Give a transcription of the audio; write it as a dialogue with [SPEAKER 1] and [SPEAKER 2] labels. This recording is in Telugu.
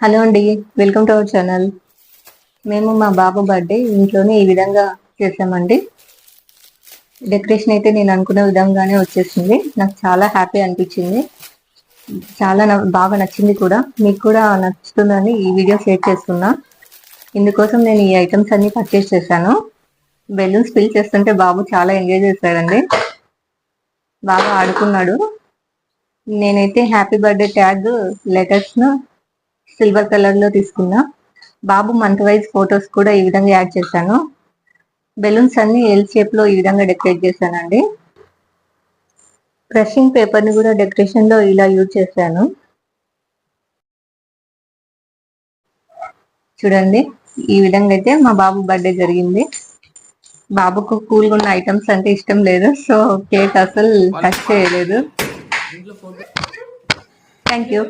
[SPEAKER 1] హలో అండి, వెల్కమ్ టు అవర్ ఛానల్. మేము మా బాబు బర్త్డే ఇంట్లోనే ఈ విధంగా చేసామండి. డెకరేషన్ అయితే నేను అనుకున్న విధంగానే వచ్చేసింది. నాకు చాలా హ్యాపీ అనిపించింది. చాలా బాగా నచ్చింది కూడా. మీకు కూడా నచ్చుతుందని ఈ వీడియో షేర్ చేస్తున్నా. ఇందుకోసం నేను ఈ ఐటమ్స్ అన్ని పర్చేస్ చేశాను. బెలూన్స్ ఫిల్ చేస్తుంటే బాబు చాలా ఎంజాయ్ చేశాడండి. బాగా ఆడుకున్నాడు. నేనైతే హ్యాపీ బర్త్డే ట్యాగ్ లెటర్స్ ను సిల్వర్ కలర్ లో తీసుకున్నా. బాబు మంత్ వైజ్ ఫొటోస్ కూడా ఈ విధంగా యాడ్ చేశాను. బెలూన్స్ అన్ని ఎల్ షేప్ లో ఈ విధంగా డెకరేట్ చేశానండి. క్రషింగ్ పేపర్ ని కూడా డెకరేషన్ లో ఇలా యూజ్ చేశాను. చూడండి, ఈ విధంగా అయితే మా బాబు బర్త్డే జరిగింది. బాబుకు కూల్గా ఉన్న ఐటమ్స్ అంటే ఇష్టం లేదు, సో కేక్ అసలు టచ్ చేయలేదు. Thank you.